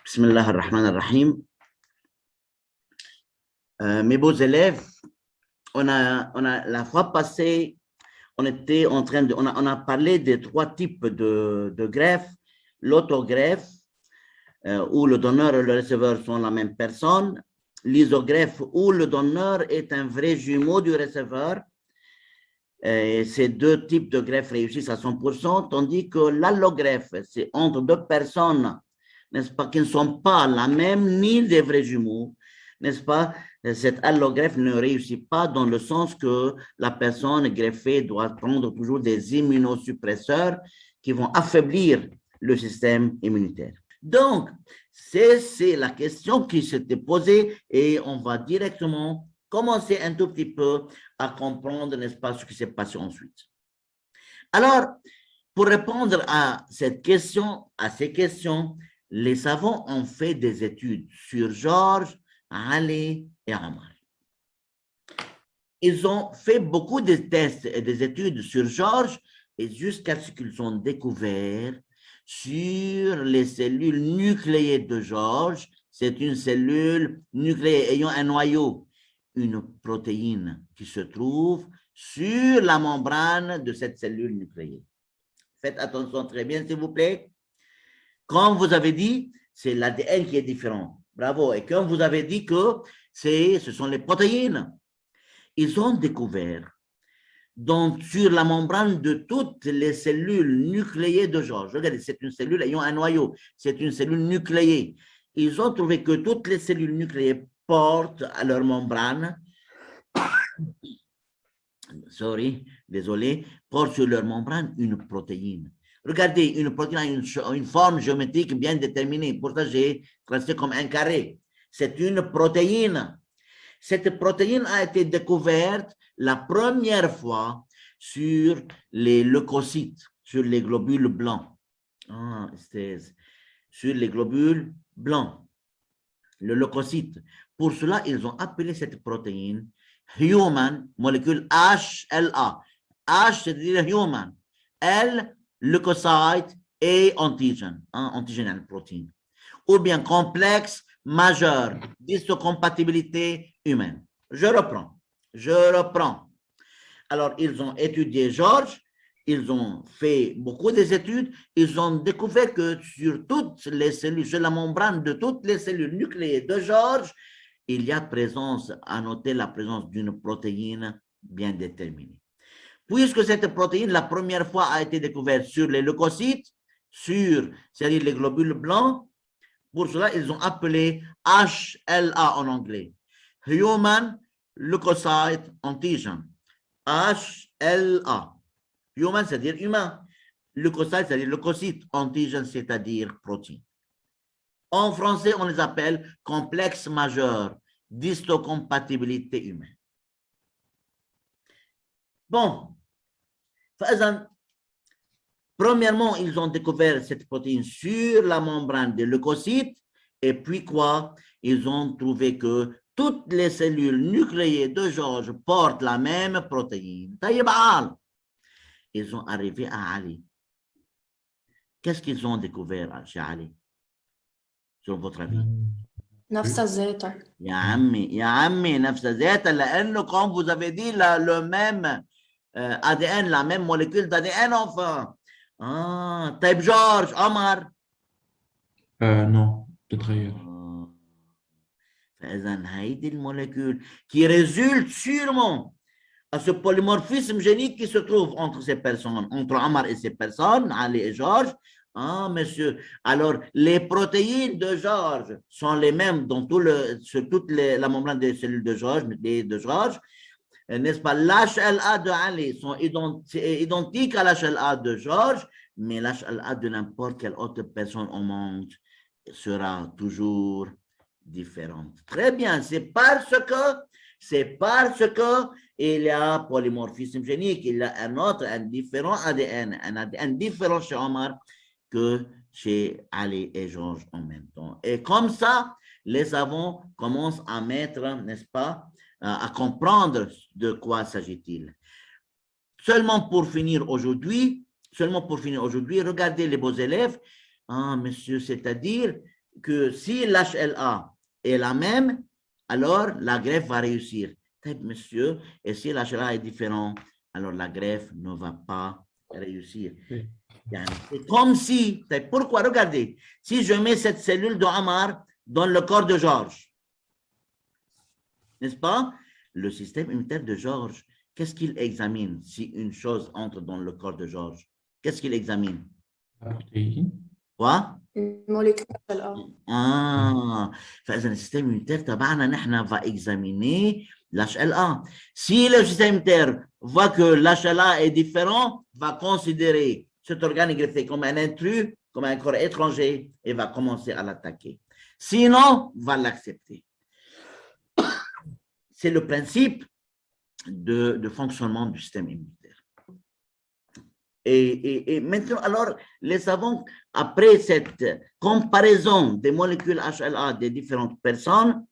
Bismillah ar-Rahman ar-Rahim. Mes beaux élèves, on a la fois passée, on était en train de, on a parlé des trois types de greffe, l'autogreffe, où le donneur et le receveur sont la même personne, l'isogreffe, où le donneur est un vrai jumeau du receveur. Ces deux types de greffes réussissent à 100%, tandis que l'allogreffe, c'est entre deux personnes, n'est-ce pas, qui ne sont pas la même ni des vrais jumeaux, n'est-ce pas? Cette allogreffe ne réussit pas dans le sens que la personne greffée doit prendre toujours des immunosuppresseurs qui vont affaiblir le système immunitaire. Donc, c'est la question qui s'était posée et on va directement commencer un tout petit peu à comprendre, n'est-ce pas, ce qui s'est passé ensuite. Alors, pour répondre à cette question, à ces questions, les savants ont fait des études sur Georges, Ali et Omar. Ils ont fait beaucoup de tests et des études sur Georges et jusqu'à ce qu'ils ont découvert sur les cellules nucléées de Georges, c'est une cellule nucléée ayant un noyau, une protéine qui se trouve sur la membrane de cette cellule nucléée. Faites attention très bien, s'il vous plaît. Comme vous avez dit, c'est l'ADN qui est différent. Bravo. Et comme vous avez dit que ce sont les protéines. Ils ont découvert, donc sur la membrane de toutes les cellules nucléées de Georges, regardez, c'est une cellule ayant un noyau, c'est une cellule nucléée. Ils ont trouvé que toutes les cellules nucléées portent à leur membrane, portent sur leur membrane une protéine. Regardez, une protéine a une forme géométrique bien déterminée. Pour ça, j'ai tracé comme un carré. C'est une protéine. Cette protéine a été découverte la première fois sur les leucocytes, sur les globules blancs. Sur les globules blancs, le leucocyte. Pour cela, ils ont appelé cette protéine human, molécule HLA. H, c'est-à-dire human. L, leucocyte et antigène, antigène protéine. Ou bien complexe majeur, d'histocompatibilité humaine. Je reprends. Alors, ils ont étudié Georges, ils ont fait beaucoup d'études, ils ont découvert que sur toutes les cellules, sur la membrane de toutes les cellules nucléées de Georges, il y a à noter la présence d'une protéine bien déterminée. Puisque cette protéine, la première fois, a été découverte sur les leucocytes, c'est-à-dire les globules blancs, pour cela, ils ont appelé HLA en anglais. Human Leukocyte Antigen. HLA. Human, c'est-à-dire humain. Leukocyte, c'est-à-dire leucocyte. Antigen, c'est-à-dire protéine. En français, on les appelle complexe majeur d'histocompatibilité humaine. Bon. Premièrement, ils ont découvert cette protéine sur la membrane des leucocytes et puis quoi? Ils ont trouvé que toutes les cellules nucléées de Georges portent la même protéine. Ils ont arrivé à Ali. Qu'est-ce qu'ils ont découvert chez Ali? Sur votre avis? نفس الزيتة. يا عمي نفس الزيتة لأنه comme vous avez dit le même ADN, la même molécule d'ADN enfin. طيب Georges, Omar. Non, تتغير. فإذا هيدي الموليكول qui résulte sûrement à ce polymorphisme génique qui se trouve entre ces personnes, entre Omar et ces personnes, Ali et Georges. Monsieur. Alors, les protéines de Georges sont les mêmes dans sur toute la membrane des cellules de Georges, n'est-ce pas? L'HLA de Ali sont identiques à l'HLA de Georges, mais l'HLA de n'importe quelle autre personne au monde sera toujours différente. Très bien, c'est parce que il y a polymorphisme génique, il y a un différent ADN, un ADN différent chez Omar que chez Ali et Georges en même temps. Et comme ça, les savants commencent à mettre, n'est-ce pas, à comprendre de quoi s'agit-il. Seulement pour finir aujourd'hui, regardez les beaux élèves, monsieur, c'est-à-dire que si l'HLA est la même, alors la greffe va réussir. Monsieur, et si l'HLA est différent, alors la greffe ne va pas réussir. Oui. C'est comme si, pourquoi, regardez, si je mets cette cellule de Ammar dans le corps de Georges, n'est-ce pas? Le système immunitaire de Georges, qu'est-ce qu'il examine si une chose entre dans le corps de Georges? Qu'est-ce qu'il examine? La protéine. Quoi? Une molécule HLA. فإذا السيستم immunitaire تبعنا نحن va examiner l'HLA. Si le système immunitaire voit que l'HLA est différent, va considérer cet organe greffé comme un intrus, comme un corps étranger et va commencer à l'attaquer. Sinon, va l'accepter. C'est le principe de fonctionnement du système immunitaire. Et maintenant, alors, les savants, après cette comparaison des molécules HLA des différentes personnes,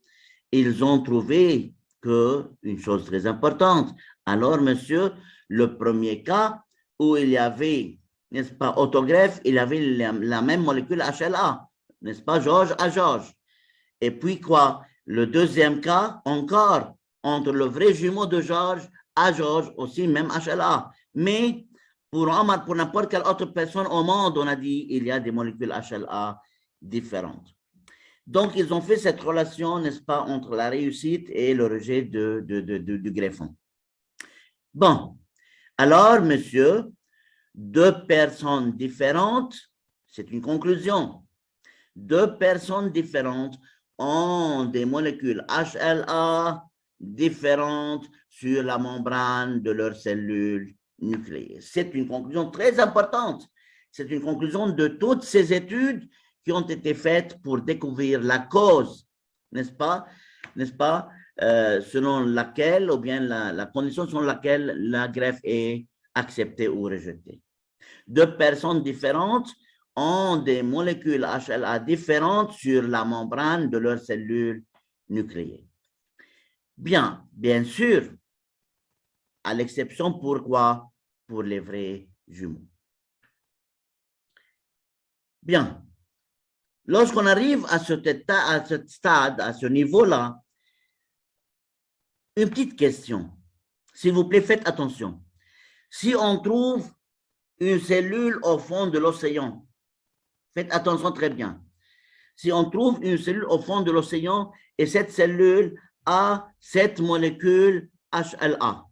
ils ont trouvé une chose très importante. Alors, monsieur, le premier cas où il y avait, n'est-ce pas, autogreffe, il y avait la même molécule HLA, n'est-ce pas, Georges à Georges. Et puis quoi? Le deuxième cas, encore, entre le vrai jumeau de Georges à Georges, aussi même HLA. Mais pour n'importe quelle autre personne au monde, on a dit il y a des molécules HLA différentes. Donc, ils ont fait cette relation, n'est-ce pas, entre la réussite et le rejet du greffon. Bon, alors, monsieur, deux personnes différentes, c'est une conclusion, deux personnes différentes ont des molécules HLA différentes sur la membrane de leurs cellules nucléaires. C'est une conclusion très importante. C'est une conclusion de toutes ces études qui ont été faites pour découvrir la cause, n'est-ce pas, selon laquelle, ou bien la condition selon laquelle la greffe est acceptée ou rejetée. Deux personnes différentes ont des molécules HLA différentes sur la membrane de leurs cellules nucléaires. Bien sûr, à l'exception pourquoi? Pour les vrais jumeaux. Bien. Lorsqu'on arrive à ce stade, à ce niveau-là, une petite question. S'il vous plaît, faites attention. Si on trouve une cellule au fond de l'océan, faites attention très bien. Si on trouve une cellule au fond de l'océan et cette cellule a cette molécule HLA,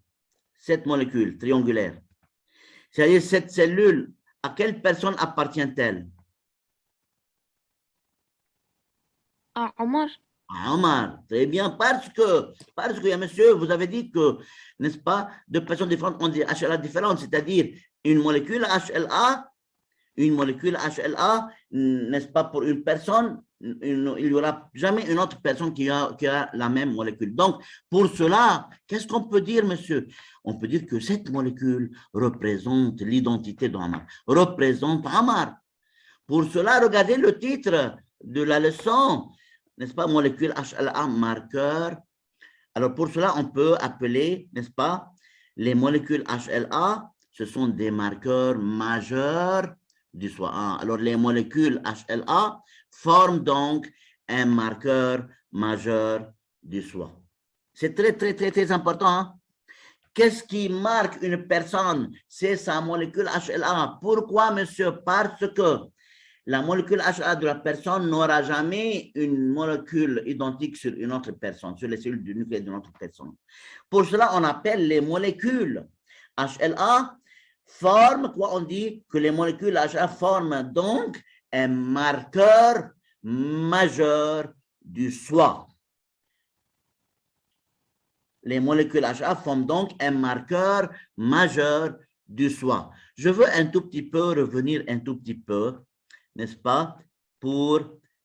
cette molécule triangulaire, c'est-à-dire cette cellule, à quelle personne appartient-elle? À Omar. Omar, très bien, parce que, monsieur, vous avez dit que, n'est-ce pas, deux personnes différentes ont des HLA différentes, c'est-à-dire une molécule HLA, n'est-ce pas, pour une personne, il n'y aura jamais une autre personne qui a la même molécule. Donc, pour cela, qu'est-ce qu'on peut dire, monsieur? On peut dire que cette molécule représente l'identité d'Omar, représente Omar. Pour cela, regardez le titre de la leçon, n'est-ce pas, molécule HLA marqueur. Alors, pour cela, on peut appeler, n'est-ce pas, les molécules HLA, ce sont des marqueurs majeurs du soi. Alors, les molécules HLA forment donc un marqueur majeur du soi. C'est très, très, très, très important. Hein? Qu'est-ce qui marque une personne? C'est sa molécule HLA. Pourquoi, monsieur? Parce que la molécule HLA de la personne n'aura jamais une molécule identique sur une autre personne, sur les cellules du nucléaire d'une autre personne. Pour cela, on appelle les molécules HLA forment, quoi on dit que les molécules HLA forment donc un marqueur majeur du soi. Les molécules HLA forment donc un marqueur majeur du soi. Je veux un tout petit peu revenir un tout petit peu, n'est-ce pas, pour,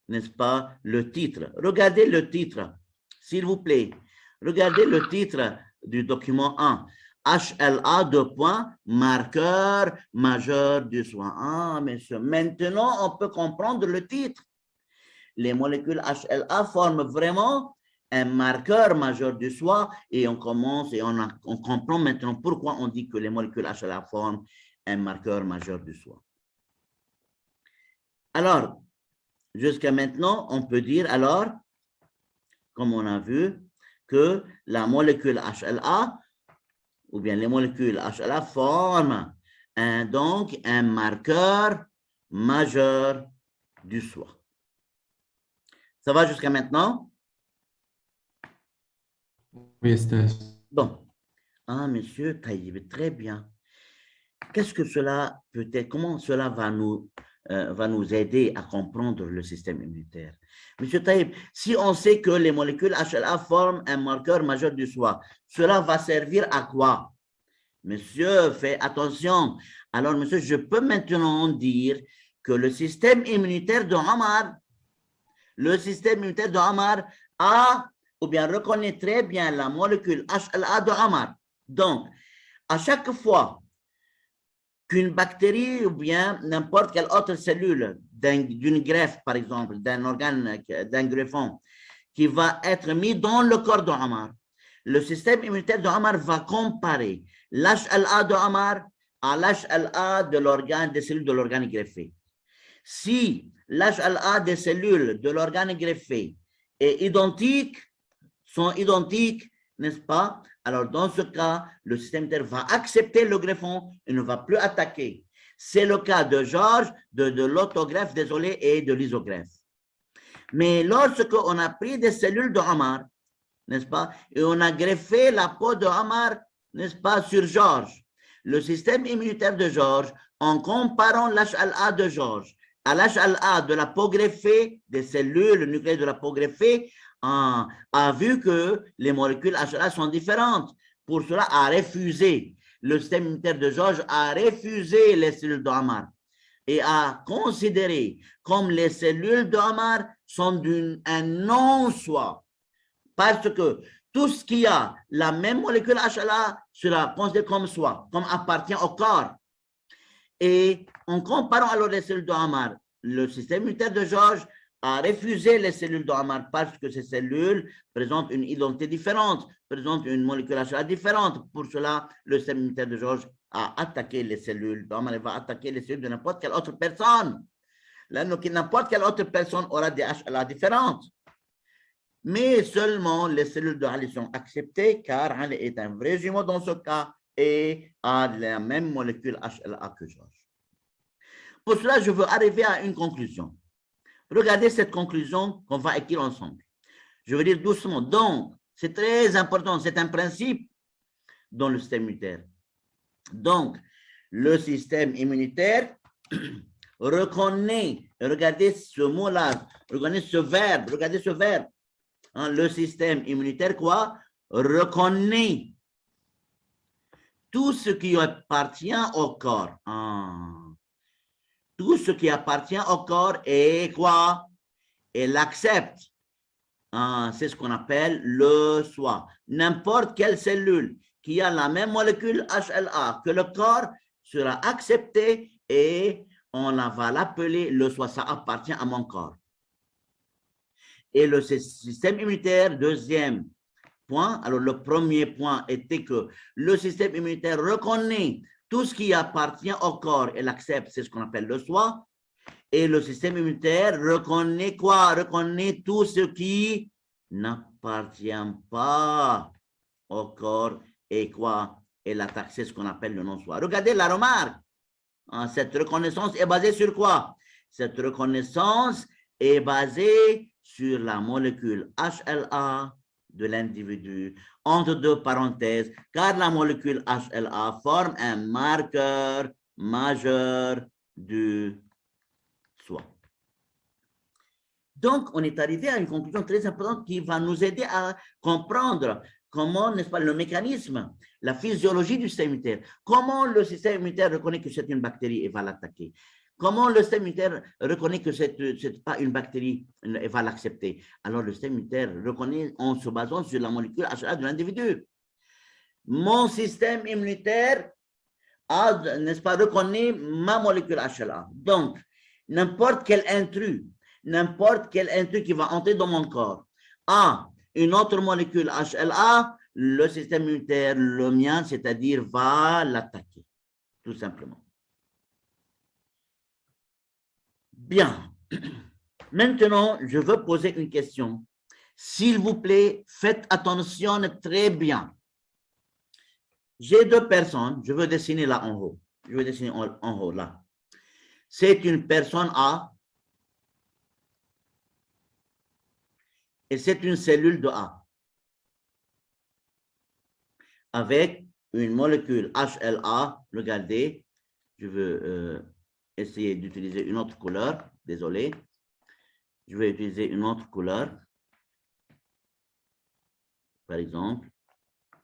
n'est-ce pas, le titre. Regardez le titre, s'il vous plaît. Regardez le titre du document 1. HLA, deux points, marqueur majeur du soi. Ah, monsieur, maintenant, on peut comprendre le titre. Les molécules HLA forment vraiment un marqueur majeur du soi et on commence et on comprend maintenant pourquoi on dit que les molécules HLA forment un marqueur majeur du soi. Alors, Jusqu'à maintenant, on peut dire alors, comme on a vu, que la molécule HLA, ou bien les molécules HLA forment donc un marqueur majeur du soi. Ça va jusqu'à maintenant? Oui, Esther. Bon. Ah, monsieur Taïb, très bien. Qu'est-ce que cela peut être? Comment cela va nous aider à comprendre le système immunitaire? Monsieur Taïb, si on sait que les molécules HLA forment un marqueur majeur du soi, cela va servir à quoi? Monsieur, faites attention. Alors, monsieur, je peux maintenant dire que le système immunitaire de Omar, a ou bien reconnaît très bien la molécule HLA de Omar. Donc, à chaque fois qu'une bactérie ou bien n'importe quelle autre cellule d'une greffe, par exemple, d'un organe, d'un greffon, qui va être mis dans le corps de Omar, le système immunitaire de Omar va comparer l'HLA de Omar à l'HLA de l'organe, des cellules de l'organe greffé. Si l'HLA des cellules de l'organe greffé est identique, sont identiques, n'est-ce pas? Alors, dans ce cas, le système immunitaire va accepter le greffon et ne va plus attaquer. C'est le cas de Georges, de l'autogreffe, désolé, et de l'isogreffe. Mais lorsque on a pris des cellules de Omar, n'est-ce pas, et on a greffé la peau de Omar, n'est-ce pas, sur Georges, le système immunitaire de Georges, en comparant l'HLA de Georges à l'HLA de la peau greffée, des cellules, le nucléaire de la peau greffée, a vu que les molécules HLA sont différentes. Pour cela, a refusé, le système immunitaire de Georges a refusé les cellules de Omar et a considéré comme les cellules de Omar sont un non-soi. Parce que tout ce qui a la même molécule HLA sera considéré comme soi, comme appartient au corps. Et en comparant alors les cellules de Omar, le système immunitaire de Georges a refusé les cellules de Omar parce que ces cellules présentent une identité différente, présentent une molécule HLA différente. Pour cela, le système immunitaire de Georges a attaqué les cellules d'Omar et va attaquer les cellules de n'importe quelle autre personne. N'importe quelle autre personne aura des HLA différentes. Mais seulement les cellules de Ali sont acceptées car Ali est un vrai jumeau dans ce cas et a la même molécule HLA que Georges. Pour cela, je veux arriver à une conclusion. Regardez cette conclusion qu'on va écrire ensemble. Je veux dire doucement. Donc, c'est très important, c'est un principe dans le système immunitaire. Donc, le système immunitaire reconnaît, regardez ce mot-là, regardez ce verbe, hein, le système immunitaire, quoi? Reconnaît tout ce qui appartient au corps. Tout ce qui appartient au corps est quoi? Et l'accepte. C'est ce qu'on appelle le soi. N'importe quelle cellule qui a la même molécule HLA que le corps sera acceptée et on va l'appeler le soi. Ça appartient à mon corps. Et le système immunitaire, deuxième point. Alors, le premier point était que le système immunitaire reconnaît tout ce qui appartient au corps et l'accepte, c'est ce qu'on appelle le soi. Et le système immunitaire reconnaît quoi? Reconnaît tout ce qui n'appartient pas au corps et quoi? Et l'attaque, c'est ce qu'on appelle le non-soi. Regardez la remarque. Cette reconnaissance est basée sur quoi? Cette reconnaissance est basée sur la molécule HLA de l'individu, entre deux parenthèses, car la molécule HLA forme un marqueur majeur du soi. Donc, on est arrivé à une conclusion très importante qui va nous aider à comprendre comment, n'est-ce pas, le mécanisme, la physiologie du système immunitaire, comment le système immunitaire reconnaît que c'est une bactérie et va l'attaquer. Comment le système immunitaire reconnaît que ce n'est pas une bactérie et va l'accepter? Alors, le système immunitaire reconnaît en se basant sur la molécule HLA de l'individu. Mon système immunitaire a, n'est-ce pas, reconnaît ma molécule HLA. Donc, n'importe quel intrus qui va entrer dans mon corps a une autre molécule HLA, le système immunitaire, le mien, c'est-à-dire va l'attaquer, tout simplement. Bien. Maintenant, je veux poser une question. S'il vous plaît, faites attention très bien. J'ai deux personnes, je veux dessiner là en haut. Je veux dessiner en haut là. C'est une personne A et c'est une cellule de A avec une molécule HLA. Regardez, je veux essayer d'utiliser une autre couleur. Désolé. Je vais utiliser une autre couleur. Par exemple,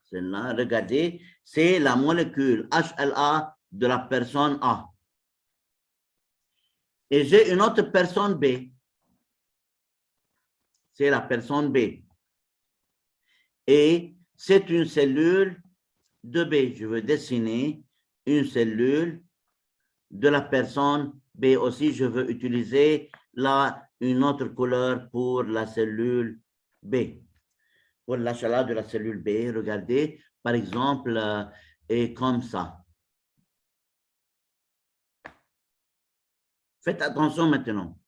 celle-là, regardez, c'est la molécule HLA de la personne A. Et j'ai une autre personne B. C'est la personne B. Et c'est une cellule de B. Je veux dessiner une cellule de la personne B aussi. Je veux utiliser là une autre couleur pour la cellule B. Pour l'HLA de la cellule B, regardez, par exemple, est comme ça. Faites attention maintenant.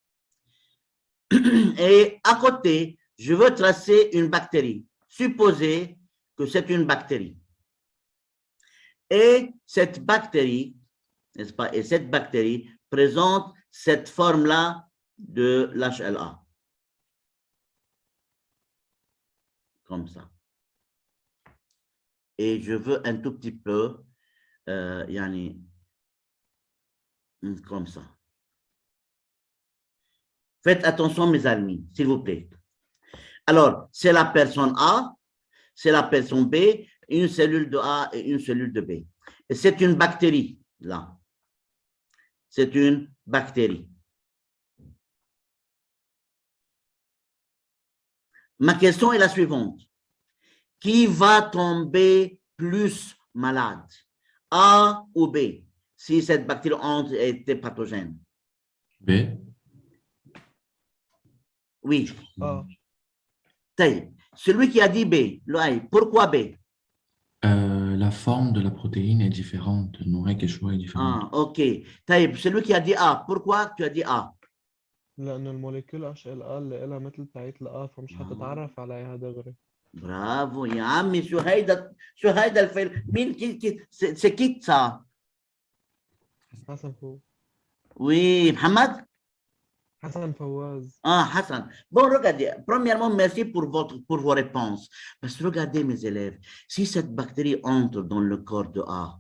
Et à côté, je veux tracer une bactérie. Supposez que c'est une bactérie. Et cette bactérie, n'est-ce pas, et cette bactérie présente cette forme-là de l'HLA. Comme ça. Et je veux un tout petit peu, yani, comme ça. Faites attention, mes amis, s'il vous plaît. Alors, c'est la personne A, c'est la personne B, une cellule de A et une cellule de B. Et c'est une bactérie, là. C'est une bactérie. Ma question est la suivante. Qui va tomber plus malade, A ou B, si cette bactérie était pathogène? B. Oui. A. Celui qui a dit B, pourquoi B? La forme de la protéine est différente. نوعية الشوي est différente. Ah, ok. Celui qui a dit A, pourquoi tu as dit A? لأنه الموليكول HLA اللي لها مثل تاعت الA فمش حتتعرف عليها دغري. برافو يا عمي. شو هيدا الفيلم؟ مين c'est qui ça? حسن فوز. Oui, Mohamed? حسن فواز. Ah, Hassan. Bon, regardez, premièrement, merci pour vos réponses. Parce que regardez, mes élèves, si cette bactérie entre dans le corps de A,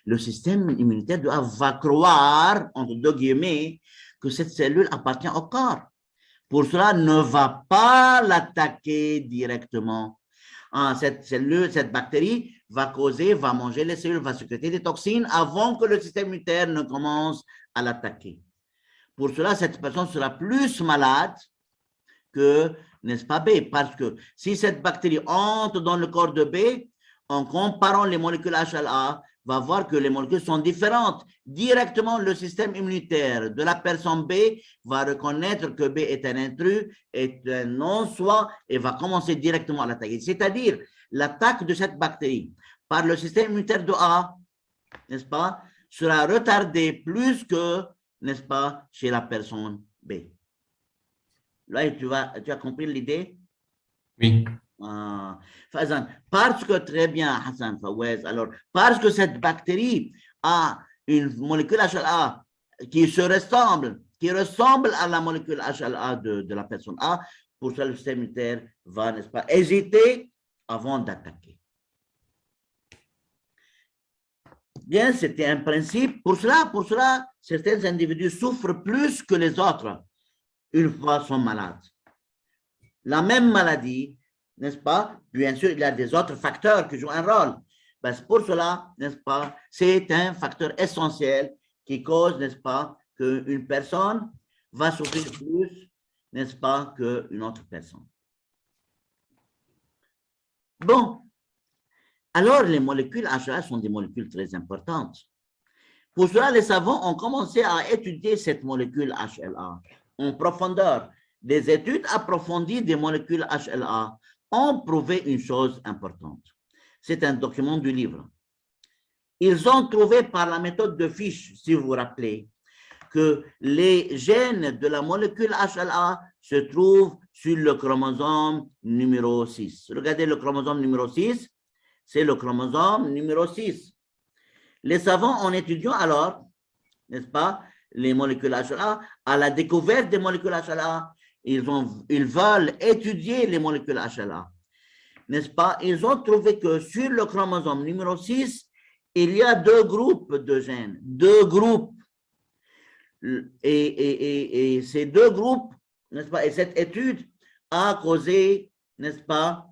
le système immunitaire de A va croire, entre deux guillemets, que cette cellule appartient au corps. Pour cela, ne va pas l'attaquer directement. Cette cellule, cette bactérie va manger les cellules, va sécréter des toxines avant que le système immunitaire ne commence à l'attaquer. Pour cela, cette personne sera plus malade que, n'est-ce pas, B, parce que si cette bactérie entre dans le corps de B, en comparant les molécules HLA, va voir que les molécules sont différentes. Directement, le système immunitaire de la personne B va reconnaître que B est un intrus, est un non-soi, et va commencer directement à l'attaquer. C'est-à-dire, l'attaque de cette bactérie par le système immunitaire de A, n'est-ce pas, sera retardée plus que, n'est-ce pas, chez la personne B. Là, tu as compris l'idée? Oui. Fazan, parce que très bien, Hassan Fawaz, alors, parce que cette bactérie a une molécule HLA qui ressemble à la molécule HLA de la personne A, pour ça, le système immunitaire va, n'est-ce pas, hésiter avant d'attaquer. Bien, c'était un principe. Pour cela, certains individus souffrent plus que les autres une fois sont malades. La même maladie, n'est-ce pas? Bien sûr, il y a des autres facteurs qui jouent un rôle. Ben, pour cela, n'est-ce pas? C'est un facteur essentiel qui cause, n'est-ce pas, qu'une personne va souffrir plus, n'est-ce pas, qu'une autre personne. Bon. Alors, les molécules HLA sont des molécules très importantes. Pour cela, les savants ont commencé à étudier cette molécule HLA en profondeur. Des études approfondies des molécules HLA ont prouvé une chose importante. C'est un document du livre. Ils ont trouvé par la méthode de Fish, si vous vous rappelez, que les gènes de la molécule HLA se trouvent sur le chromosome numéro 6. Regardez le chromosome numéro 6, c'est le chromosome numéro 6. Les savants, en étudiant alors, n'est-ce pas, les molécules HLA, à la découverte des molécules HLA, ils veulent étudier les molécules HLA, n'est-ce pas? Ils ont trouvé que sur le chromosome numéro 6, il y a deux groupes de gènes, deux groupes. Et ces deux groupes, n'est-ce pas, et cette étude a causé, n'est-ce pas,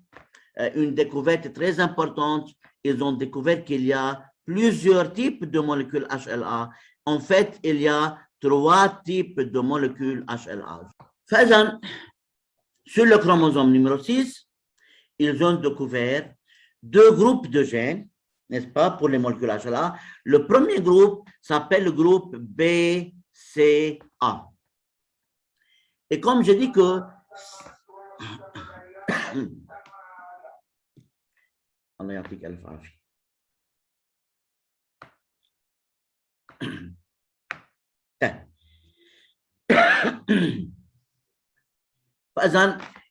une découverte très importante. Ils ont découvert qu'il y a plusieurs types de molécules HLA. En fait, il y a 3 types de molécules HLA. Faisant, sur le chromosome numéro 6, ils ont découvert 2 groupes de gènes, n'est-ce pas, pour les molécules HLA. Le premier groupe s'appelle le groupe BCA. Et comme je dis que Allah يعطيك ألف عافية.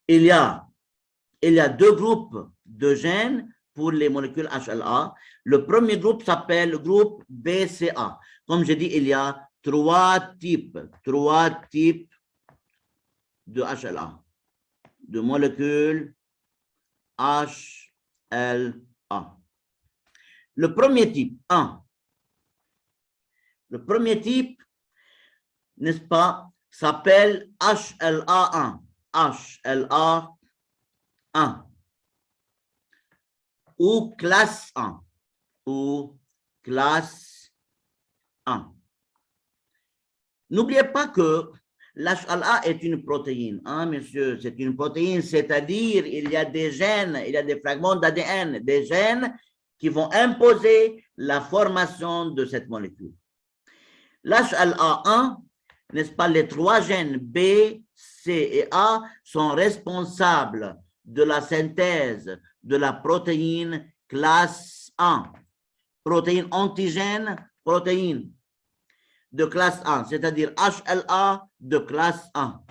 Il y a 2 groupes de gènes pour les molécules HLA. Le premier groupe s'appelle le groupe BCA. Comme je dis, il y a 3 types de HLA, de molécules HLA. Le premier type, 1. Le premier type, n'est-ce pas, s'appelle HLA1. HLA1. Ou classe 1. N'oubliez pas que l'HLA est une protéine, hein, monsieur, c'est une protéine, c'est-à-dire il y a des gènes, il y a des fragments d'ADN, des gènes qui vont imposer la formation de cette molécule. L'HLA1, n'est-ce pas, les 3 gènes B, C et A sont responsables de la synthèse de la protéine classe 1, protéine antigène, protéine de classe 1, c'est-à-dire HLA de classe 1.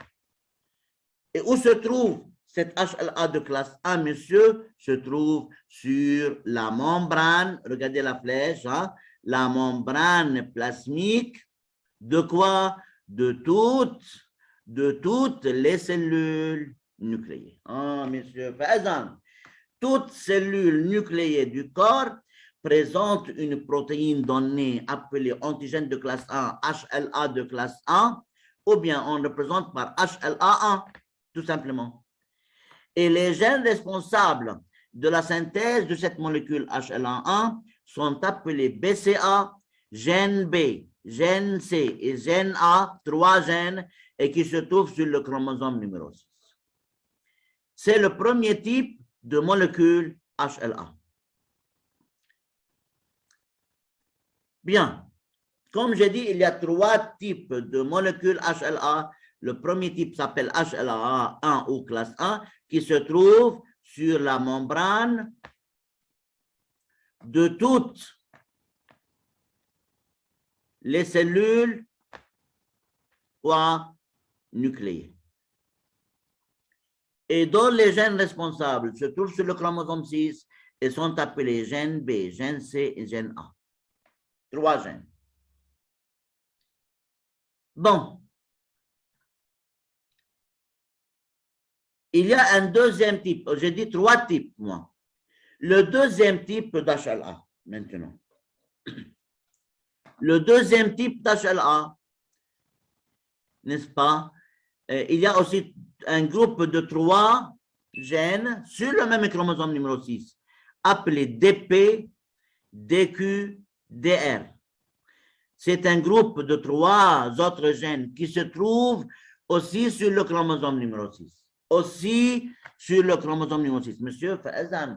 Et où se trouve cette HLA de classe 1, monsieur? Se trouve sur la membrane, regardez la flèche, hein, la membrane plasmique, de quoi? De toutes les cellules nucléées. Ah, monsieur, par exemple, toute cellule nucléée du corps présente une protéine donnée appelée antigène de classe 1, HLA de classe 1, ou bien on représente par HLA1, tout simplement. Et les gènes responsables de la synthèse de cette molécule HLA1 sont appelés BCA, gène B, gène C et gène A, 3 gènes, et qui se trouvent sur le chromosome numéro 6. C'est le premier type de molécule HLA. Bien, comme j'ai dit, il y a 3 types de molécules HLA. Le premier type s'appelle HLA1 ou classe 1, qui se trouve sur la membrane de toutes les cellules nucléées. Et dont les gènes responsables se trouvent sur le chromosome 6 et sont appelés gène B, gène C et gène A. 3 gènes. Bon. Il y a un deuxième type. J'ai dit 3 types, moi. Le deuxième type d'HLA, maintenant. Le deuxième type d'HLA, n'est-ce pas? Il y a aussi un groupe de 3 gènes sur le même chromosome numéro 6, appelé DP, DQ, DR. C'est un groupe de 3 autres gènes qui se trouvent aussi sur le chromosome numéro 6. Aussi sur le chromosome numéro 6. Monsieur Fazan,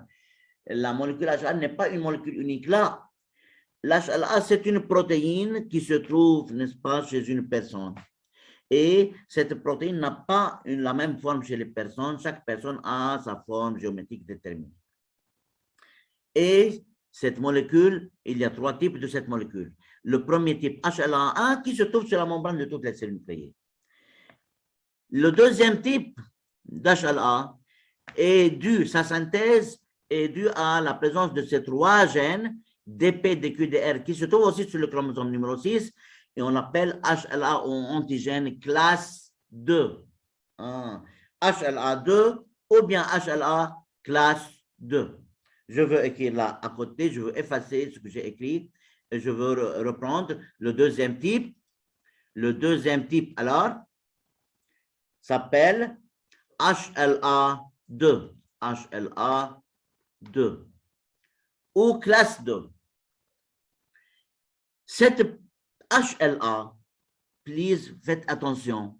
la molécule HLA n'est pas une molécule unique là. L'HLA, c'est une protéine qui se trouve, n'est-ce pas, chez une personne. Et cette protéine n'a pas la même forme chez les personnes. Chaque personne a sa forme géométrique déterminée. Et cette molécule, il y a 3 types de cette molécule. le premier type HLA1 qui se trouve sur la membrane de toutes les cellules nucléées. Le deuxième type d'HLA est dû, sa synthèse est due à la présence de ces trois gènes DP, DQDR qui se trouvent aussi sur le chromosome numéro 6 et on appelle HLA ou antigène classe 2. HLA2 ou bien HLA classe 2. Je veux écrire là à côté, je veux effacer ce que j'ai écrit et je veux reprendre le deuxième type. Le deuxième type, alors, s'appelle HLA2. HLA2 ou classe 2. Cette HLA, please, faites attention.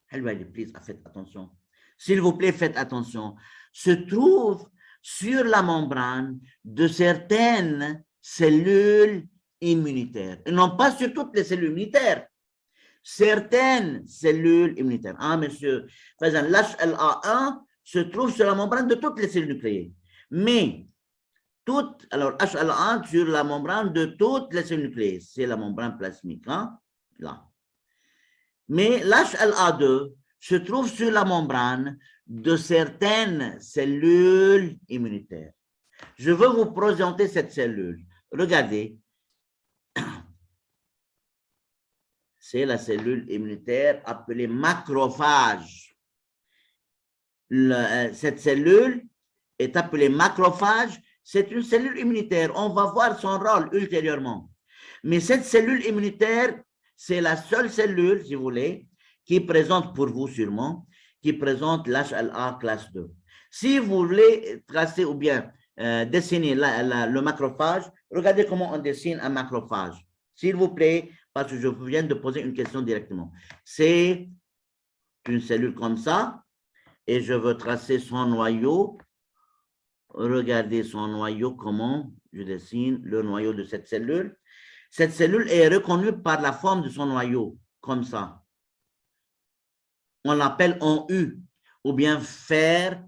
Please, faites attention. S'il vous plaît, faites attention. Se trouve sur la membrane de certaines cellules immunitaires. Et non pas sur toutes les cellules immunitaires. Certaines cellules immunitaires. Ah, monsieur, l'HLA1 se trouve sur la membrane de toutes les cellules nucléées. Mais, alors HLA1 sur la membrane de toutes les cellules nucléées. C'est la membrane plasmique, hein, là. Mais l'HLA2 se trouve sur la membrane de certaines cellules immunitaires. Je veux vous présenter cette cellule. Regardez. C'est la cellule immunitaire appelée macrophage. Cette cellule est appelée macrophage. C'est une cellule immunitaire. On va voir son rôle ultérieurement. Mais cette cellule immunitaire, c'est la seule cellule, si vous voulez, qui présente pour vous sûrement, qui présente l'HLA classe 2. Si vous voulez tracer ou bien dessiner le macrophage, regardez comment on dessine un macrophage. S'il vous plaît, parce que je viens de poser une question directement. C'est une cellule comme ça, et je veux tracer son noyau. Regardez son noyau, comment je dessine le noyau de cette cellule. Cette cellule est reconnue par la forme de son noyau, comme ça. On l'appelle en U, ou bien fer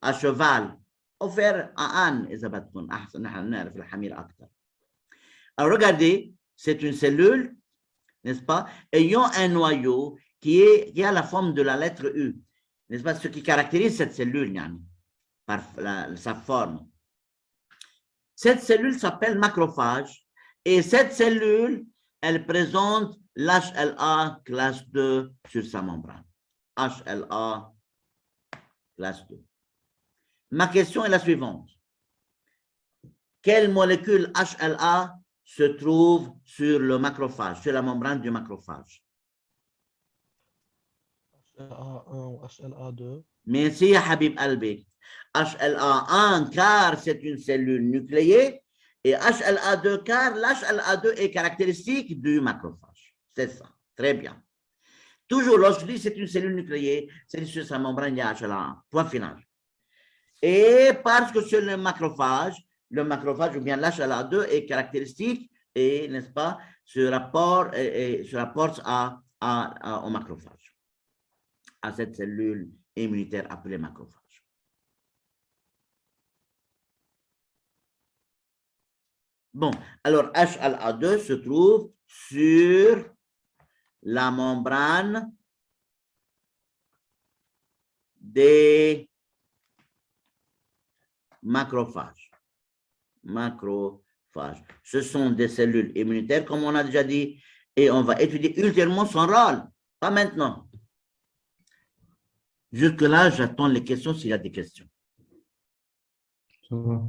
à cheval, ou fer à âne. Alors regardez, c'est une cellule, n'est-ce pas, ayant un noyau qui a la forme de la lettre U, n'est-ce pas, ce qui caractérise cette cellule, par sa forme. Cette cellule s'appelle macrophage, et cette cellule, elle présente l'HLA classe 2 sur sa membrane. HLA classe 2. Ma question est la suivante. Quelle molécule HLA se trouve sur le macrophage, sur la membrane du macrophage? HLA1 ou HLA2. Merci, Habib Albi. HLA1 car c'est une cellule nucléée et HLA2 car l'HLA2 est caractéristique du macrophage. C'est ça. Très bien. Toujours lorsque je dis c'est une cellule nucléée, c'est sur sa membrane il y a HLA1. Point final. Et parce que sur le macrophage ou bien l'HLA2 est caractéristique et, n'est-ce pas, se rapporte au macrophage, à cette cellule immunitaire appelée macrophage. Bon, alors HLA2 se trouve sur la membrane des macrophages. Macrophages. Ce sont des cellules immunitaires, comme on a déjà dit, et on va étudier ultérieurement son rôle. Pas maintenant. Jusque-là, j'attends les questions s'il y a des questions. Ça va.